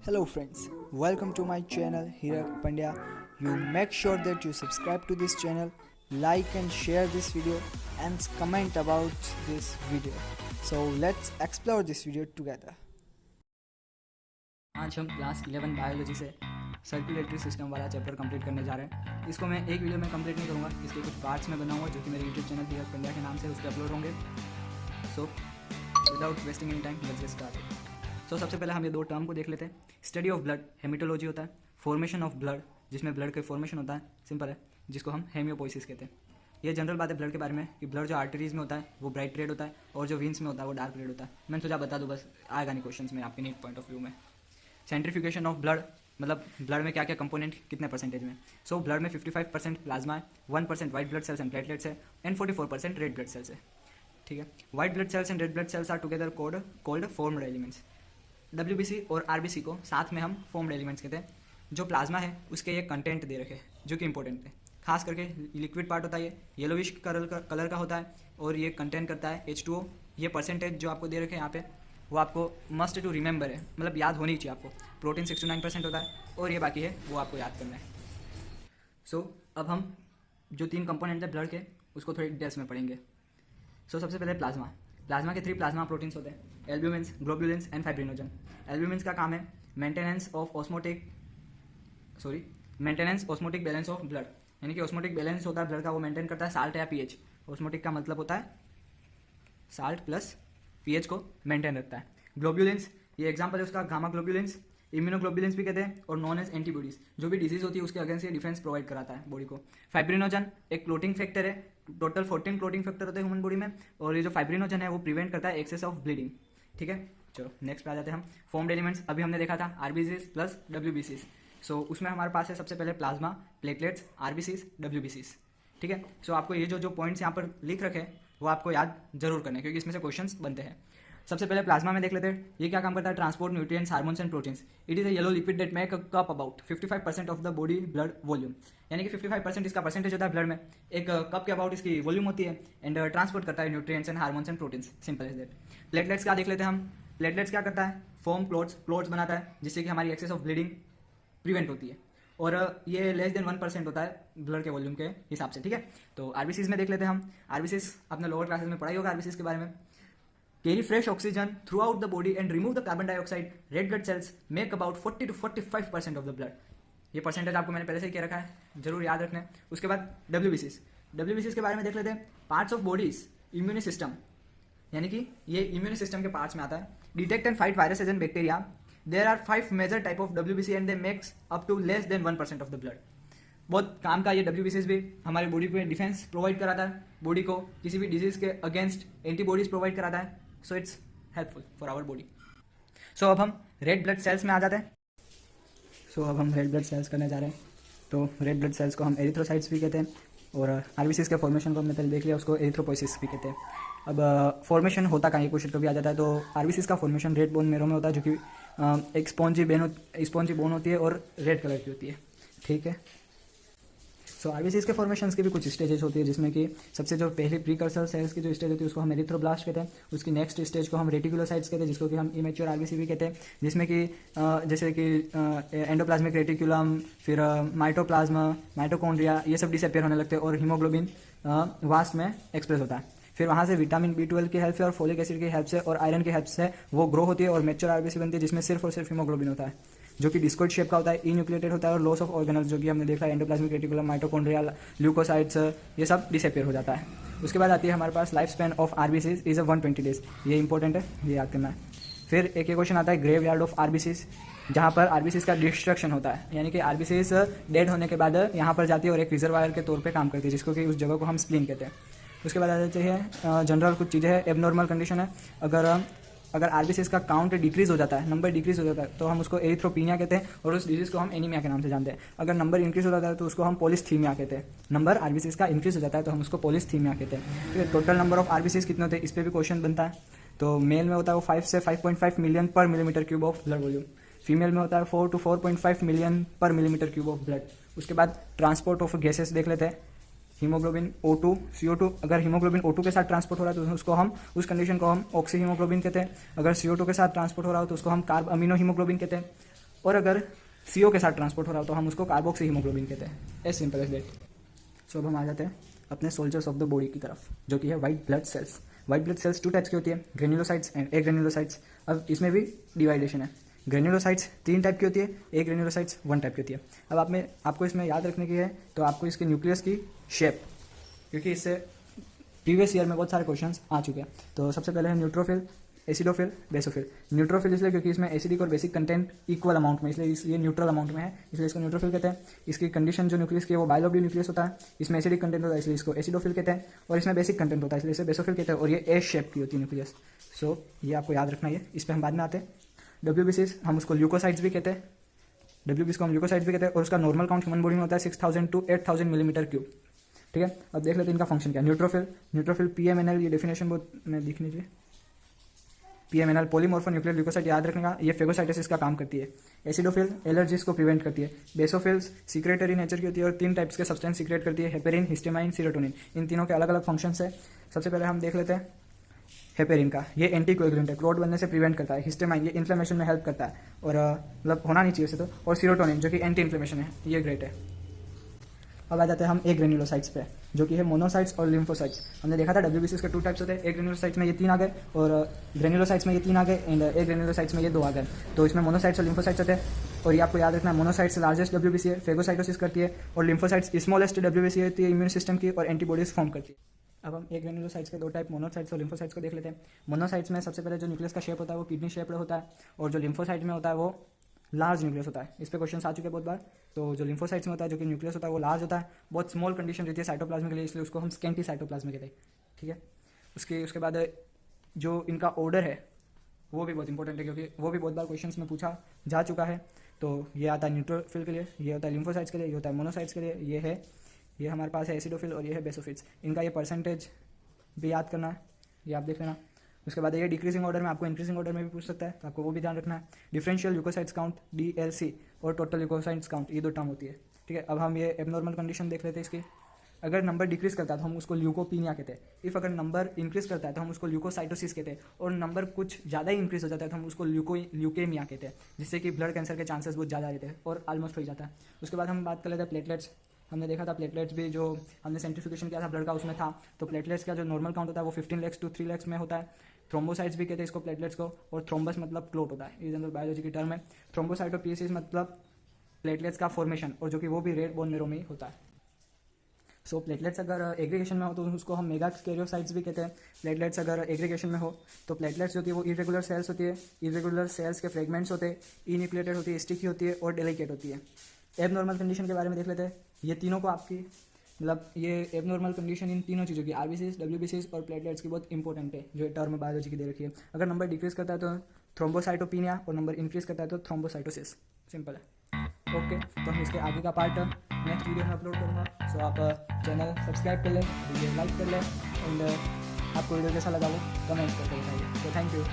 Hello friends, welcome to my channel Hirak Pandya. You make sure that you subscribe to this channel, like and share this video and comment about this video. So let's explore this video together. आज हम class 11 biology से circulatory system वाला chapter complete करने जा रहे हैं। इसको मैं एक वीडियो में कंप्लीट नहीं करूँगा, इसके कुछ पार्ट्स में बनाऊँगा जो कि मेरे यूट्यूब चैनल हिरक पंड्या के नाम से उस पर अपलोड होंगे। So without wasting any time let's get started. So सबसे पहले हम ये दो टर्म को देख लेते हैं। स्टडी ऑफ ब्लड हेमेटोलॉजी होता है, फॉर्मेशन ऑफ ब्लड जिसमें ब्लड का फॉर्मेशन होता है, सिंपल है, जिसको हम हेमियोपोइसिस कहते हैं। ये जनरल बात है ब्लड के बारे में कि ब्लड जो आर्टरीज में होता है वो ब्राइट रेड होता है और जो वीन्स में होता है वो डार्क रेड होता है। मैंने सोचा बता दूँ, बस आएगा नहीं क्वेश्चन में आपके नीट पॉइंट ऑफ व्यू में। सेंट्रीफ्यूगेशन ऑफ ब्लड मतलब ब्लड में क्या क्या कंपोनेंट कितने परसेंटेज में। सो ब्लड में 55% प्लाज्मा है, 1% white blood cells and platelets है एंड 44% रेड ब्लड सेल्स है। ठीक है, white blood cells and red blood cells are together called formed elements. WBC और आरबीसी को साथ में हम फॉर्म्ड एलिमेंट्स कहते हैं। जो प्लाज्मा है उसके ये कंटेंट दे रखे जो कि इंपॉर्टेंट है, खास करके लिक्विड पार्ट होता है, ये येलोविश कलर का होता है और ये कंटेंट करता है H2O। ये परसेंटेज जो आपको दे रखे हैं यहाँ पे वो आपको मस्ट टू रिमेंबर है, मतलब याद होनी चाहिए आपको। प्रोटीन 6 to 9% होता है और ये बाकी है वो आपको याद करना है। सो अब हम जो 3 कंपोनेंट है ब्लड के उसको थोड़ी डिटेल्स में पढ़ेंगे। सो सबसे पहले प्लाज्मा के 3 प्लाज्मा प्रोटीन्स होते हैं, एल्ब्यूमिन्स, ग्लोब्युलिन्स एंड फाइब्रिनोजन। एल्ब्यूमिन्स का काम है maintenance osmotic balance of blood, यानी कि ऑस्मोटिक बैलेंस होता है ब्लड का, वो मेंटेन करता है साल्ट या पीएच। ऑस्मोटिक का मतलब होता है साल्ट प्लस पीएच को मेंटेन रखता है। ग्लोब्युलिन्स, ये एग्जांपल है उसका, गामा ग्लोब्युलिन्स, इम्यूनोग्लोब्युलिन्स भी कहते हैं, और नॉन एज एंटीबॉडीज, जो भी डिजीज होती है उसके अगेंस्ट ये डिफेंस प्रोवाइड कराता है बॉडी को। फाइब्रिनोजन एक क्लोटिंग फैक्टर है, टोटल 14 क्लोटिंग फैक्टर होते हैं ह्यूमन बॉडी में, और ये जो फाइब्रिनोजन है वो प्रिवेंट करता है एक्सेस ऑफ ब्लीडिंग। ठीक है, चलो नेक्स्ट पे आ जाते हैं हम। फॉर्म्ड एलिमेंट्स अभी हमने देखा था आरबीसीज प्लस डब्ल्यूबीसीज। सो उसमें हमारे पास है सबसे पहले प्लाज्मा, प्लेटलेट्स, आरबीसीज, डब्ल्यूबीसीज। ठीक है, सो आपको ये जो पॉइंट्स यहाँ पर लिख रखे हैं वो आपको याद जरूर करने, क्योंकि इसमें से क्वेश्चंस बनते हैं। सबसे पहले प्लाज्मा में देख लेते हैं, ये क्या काम करता है, transport nutrients, hormones and proteins. It is a yellow liquid that make a cup about 55% of the body blood volume, यानी कि 55% इसका परसेंटेज होता है ब्लड में, एक कप के अबाउट इसकी वॉल्यूम होती है, एंड ट्रांसपोर्ट करता है nutrients and hormones and proteins, simple is that. Platelets का देख लेते हैं हम। प्लेटलेट्स क्या करता है, फॉर्म क्लोट्स बनाता है जिससे कि हमारी एक्सेस ऑफ ब्लीडिंग प्रिवेंट होती है, और ये लेस देन 1% होता है ब्लड के वॉल्यूम के हिसाब से। ठीक है, तो आरबीसीज में देख लेते हैं हम। आरबीसीज आपने लोअर क्लासेस में पढ़ाई होगा आरबीसीज के बारे में। Carry fresh oxygen through out the body and remove the carbon dioxide. Red blood sales make about 40 to 45% of the blood. ये परसेंटेज आपको मैंने पहले से ही कह रखा है, जरूर याद रखना है। उसके बाद डब्ल्यूबीसीज के बारे में देख लेते हैं। Parts of bodies immune system, यानी कि ये इम्यून सिस्टम के पार्ट्स में आता है। Detect and fight viruses and bacteria. There are 5 major type of WBC and they makes up to less than 1% of the blood. बहुत काम का ये डब्ल्यूबीसीज भी हमारी बॉडी पे डिफेंस प्रोवाइड कराता है, बॉडी को किसी भी डिजीज के अगेंस्ट एंटीबॉडीज प्रोवाइड कराता है। So it's helpful for our body. So अब हम रेड ब्लड सेल्स में आ जाते हैं। अब हम रेड ब्लड सेल्स करने जा रहे हैं। तो रेड ब्लड सेल्स को हम एरिथ्रोसाइट्स भी कहते हैं, और आरबीसीज के फॉर्मेशन को हमने पहले देख लिया, उसको एरिथ्रोपोइसिस भी कहते हैं। अब फॉर्मेशन होता कहाँ, ये क्वेश्चन कभी आ जाता है। तो आरबीसीज का फॉर्मेशन रेड बोन मेरो में होता है, जो कि एक स्पॉन्जी बोन होती है और रेड कलर की होती है। ठीक है, सो आरबीसीज के फॉर्मेशन की भी कुछ स्टेजेस होती है, जिसमें कि सबसे जो पहली प्रीकर्सर सेल्स की जो स्टेज होती है उसको हम एरिथ्रोब्लास्ट कहते हैं। उसकी नेक्स्ट स्टेज को हम रेटिकुलोसाइट्स कहते हैं, जिसको कि हम इमेच्योर आरबीसी भी कहते हैं, जिसमें कि जैसे कि एंडोप्लाज्मिक रेटिकुलम, फिर माइटोप्लाज्मा, माइटोकॉन्ड्रिया, ये सब डिसअपियर होने लगते हैं, और हीमोग्लोबिन वास्ट में एक्सप्रेस होता है। फिर वहाँ से विटामिन B12 की हेल्प से और फोलिक एसिड की हेल्प से और आयरन की हेल्प से वो ग्रो होती है और मैच्योर आरबीसी बनती है, जिसमें सिर्फ और सिर्फ हीमोग्लोबिन होता है, जो कि डिस्कॉइड शेप का होता है, इन्यूक्लिएटेड होता है, और लॉस ऑफ ऑर्गेनल्स, जो कि हमने देखा है एंडोप्लाज्मिक रेटिकुलम, माइटोकॉन्ड्रिया, ल्यूकोसाइट्स, ये सब डिसअपियर हो जाता है। उसके बाद आती है हमारे पास life span of RBCs is 120 days. ये इंपॉर्टेंट है, ये याद करना है। फिर एक क्वेश्चन आता है ग्रेव यार्ड ऑफ आरबीसीज, जहाँ पर आरबीसीज का डिस्ट्रक्शन होता है, यानी कि आरबीसीज डेड होने के बाद यहाँ पर जाती है और एक रिजर्वायर के तौर पर काम करती है, जिसको कि उस जगह को हम स्प्लीन कहते हैं। उसके बाद आ जाते हैं जनरल कुछ चीज़ें हैं। एबनॉर्मल कंडीशन है, अगर आरबीसीज का काउंट डिक्रीज हो जाता है, नंबर डिक्रीज हो जाता है, तो हम उसको एरिथ्रोपीनिया कहते हैं, और उस डिजीज को हम एनीमिया के नाम से जानते हैं। अगर नंबर इंक्रीज हो जाता है तो उसको हम पॉलिस्थीमिया कहते हैं। नंबर आरबीसीज का इंक्रीज हो जाता है तो हम उसको पॉलिस्थीमिया कहते हैं। ठीक है, टोटल नंबर ऑफ आरबीसीज कितने होते हैं इस पर भी क्वेश्चन बनता है। तो मेल में होता है वो 5 से 5.5 मिलियन पर millimetre cube of blood volume, female में होता है 4 to 4.5 मिलियन पर मिलीमीटर क्यूब ऑफ ब्लड। उसके बाद ट्रांसपोर्ट ऑफ गैसेस देख लेते हैं। हीमोग्लोबिन O2 CO2, अगर हीमोग्लोबिन O2 के साथ ट्रांसपोर्ट हो रहा है तो उसको हम उस कंडीशन को हम ऑक्सी हीमोग्लोबिन कहते हैं। अगर CO2 के साथ ट्रांसपोर्ट हो रहा हो तो उसको हम कार्ब अमीनो हीमोग्लोबिन कहते हैं। और अगर CO के साथ ट्रांसपोर्ट हो रहा हो तो हम उसको कार्बोक्सी हीमोग्लोबिन कहते हैं। As simple as that. So अब हम आ जाते हैं अपने सोल्जर्स ऑफ द बॉडी की तरफ, जो कि है white blood sales. White blood sales 2 types की होती है, ग्रेन्युलोसाइट्स एंड एग्रेन्युलोसाइट्स। अब इसमें भी डिवाइडेशन है। ग्रेन्युलोसाइट्स 3 टाइप की होती है, एग्रेन्युलोसाइट्स 1 टाइप की होती है। अब आपको इसमें याद रखने की है तो आपको इसके न्यूक्लियस की शेप, क्योंकि इससे प्रीवियस ईयर में बहुत सारे क्वेश्चंस आ चुके हैं। तो सबसे पहले है न्यूट्रोफिल, एसिडोफिल, बेसोफिल। न्यूट्रोफिल इसलिए क्योंकि इसमें एसिडिक और बेसिक कंटेंट इक्वल अमाउंट में, इसलिए ये न्यूट्रल अमाउंट में है, इसलिए इसको न्यूट्रोफिल कहते हैं। इसकी कंडीशन जो न्यूक्लियस की है वो बाइलोब्डी न्यूक्लियस होता है। इसमें एसिडिक कंटेंट होता है इसलिए इसको एसिडोफिल कहते हैं, और इसमें बेसिक कंटेंट होता है इसलिए इसे बेसोफिल कहते हैं। और ये एस शेप की होती है न्यूक्लियस। सो ये आपको याद रखना है, इस पर हम बाद में आते हैं। WBCs हम उसको ल्यूकोसाइट्स भी कहते हैं, WBCs को हम ल्यूकोसाइट्स भी कहते हैं, और उसका नॉर्मल काउंट ह्यूमन बॉडी में होता है 6000 to 8000 मिलीमीटर क्यूब। ठीक है, अब देख लेते हैं इनका फंक्शन क्या है। न्यूट्रोफिल PMNL, ये डेफिनेशन बहुत मैं लिख लीजिए। PMNL पॉलीमॉर्फो न्यूक्लियर ल्यूकोसाइट, याद रखने का, ये फेगोसाइटोसिस का काम करती है। एसिडोफिल एलर्जीज को प्रिवेंट करती है। बेसोफिल्स सीक्रेटरी नेचर की होती है और 3 टाइप्स के सब्सटेंस सीक्रेट करती है, हेपेरिन, हिस्टामाइन, सीरोटोनिन। इन तीनों के अलग अलग फंक्शंस है। सबसे पहले हम देख लेते हैं हेपेरिन का। ये एंटीकोएगुलेंट है, क्लॉट बनने से प्रिवेंट करता है। हिस्टामाइन ये इन्फ्लेमेशन में हेल्प करता है, और मतलब होना नहीं चाहिए उसे तो। और सीरोटोनिन जो कि एंटी इन्फ्लेमेशन है, ये ग्रेट है। अब आ जाते हैं हम एग्रेन्युलोसाइट्स पे, जो कि है मोनोसाइट्स और लिम्फोसाइट्स। हमने देखा था WBCs के 2 टाइप्स होते हैं, एग्रेन्युलोसाइट्स में ये 3 आ गए, और ग्रेन्युलोसाइट्स में ये 3 आ गए, एंड एग्रेन्युलोसाइट्स में ये 2 आ गए। तो इसमें मोनोसाइट्स और लिम्फोसाइट्स होते हैं। और ये आपको याद रखना है, मोनोसाइट्स लार्जेस्ट WBC है, फेगोसाइटोसिस करती है, और लिम्फोसाइट्स स्मॉलेस्ट WBC होती है, इम्यून सिस्टम की, और एंटीबॉडीज फॉर्म करती है। अब हम एग्रेन्युलोसाइट्स के 2 टाइप, मोनोसाइट्स और लिम्फोसाइट्स को देख लेते हैं। मोनोसाइट्स में सबसे पहले जो न्यूक्लियस का शेप होता है वो किडनी शेप्ड होता है, और जो लिम्फोसाइट में होता है वो लार्ज न्यूक्लियस होता है। इस पे क्वेश्चन आ चुके हैं बहुत बार। तो जो लिम्फोसाइट्स में होता है, जो कि न्यूक्लियस होता है, वो लार्ज होता है, बहुत स्मॉल कंडीशन रहती है साइटोप्लाज्म के लिए, इसलिए उसको हम स्केंटी साइटोप्लाज्म कहते हैं। ठीक है, उसके बाद जो इनका ऑर्डर है वो भी बहुत इंपॉर्टेंट है, क्योंकि वो भी बहुत बार क्वेश्चंस में पूछा जा चुका है। तो ये आता है न्यूट्रोफिल के लिए, ये होता है लिम्फोसाइट्स के लिए, ये होता है मोनोसाइट्स के लिए, ये हमारे पास है एसिडोफिल, और ये है बेसोफिल्स। इनका ये परसेंटेज भी याद करना है, ये आप देख लेना। उसके बाद ये डिक्रीजिंग ऑर्डर में, आपको इंक्रीजिंग ऑर्डर में भी पूछ सकता है, तो आपको वो भी ध्यान रखना है। डिफरेंशियल ल्यूकोसाइट्स काउंट DLC और टोटल ल्यूकोसाइट्स काउंट, ये 2 टर्म होती है। ठीक है, अब हम ये एबनॉर्मल कंडीशन देख लेते हैं इसकी। अगर नंबर डिक्रीज करता है तो हम उसको ल्यूकोपीनिया कहते हैं। इफ अगर नंबर इंक्रीज करता है तो हम उसको ल्यूकोसाइटोसिस कहते हैं, और नंबर कुछ ज़्यादा ही इंक्रीज हो जाता है तो हम उसको ल्यूकेमिया कहते हैं, जिससे कि ब्लड कैंसर के चांसेस बहुत ज़्यादा रहते हैं और ऑलमोस्ट हो जाता है। उसके बाद हम बात कर लेते हैं प्लेटलेट्स। हमने देखा था प्लेटलेट्स भी, जो हमने सेंट्रीफ्यूगेशन किया था ब्लड का, उसमें था। तो प्लेटलेट्स का जो नॉर्मल काउंट होता है वो 15 lakhs to 3 lakhs में होता है। थ्रोम्बोसाइट्स भी कहते हैं इसको, प्लेटलेट्स को। और थ्रोम्बस मतलब क्लोट होता है, ये जनरल बायोलॉजी की टर्म है। थ्रोम्बोसाइटोपीसिस मतलब प्लेटलेट्स का फॉर्मेशन, और जो कि वो भी रेड बोन मेरो में ही होता है। सो प्लेटलेट्स अगर एग्रीगेशन में हो तो उसको हम मेगा कैरियोसाइट्स भी कहते हैं। प्लेटलेट्स अगर एग्रीगेशन में हो तो प्लेटलेट्स जो होती है वो इरेगुलर सेल्स होती है। इरेगुलर सेल्स के फ्रेगमेंट्स होते हैं, इन्यूक्लिएटेड होती है, स्टिकी होती है और डेलिकेट होती है। एबनॉर्मल कंडीशन के बारे में देख लेते हैं। ये तीनों को आपकी, मतलब ये एबनॉर्मल कंडीशन इन तीनों चीज़ों की, RBCs, WBCs और प्लेटलेट्स की बहुत इंपॉर्टेंट है, जो टर्म बायोलॉजी की दे रखी है। अगर नंबर डिक्रीज करता है तो थ्रोम्बोसाइटोपिनिया, और नंबर इंक्रीज करता है तो थ्रोम्बोसाइटोसिस। सिंपल है। ओके, तो हम इसके आगे का पार्ट नेक्स्ट वीडियो में अपलोड करूँगा। सो आप चैनल सब्सक्राइब कर लें, वीडियो लाइक कर लें, एंड आपको वीडियो कैसा लगा वो कमेंट करके बताइए। तो थैंक यू।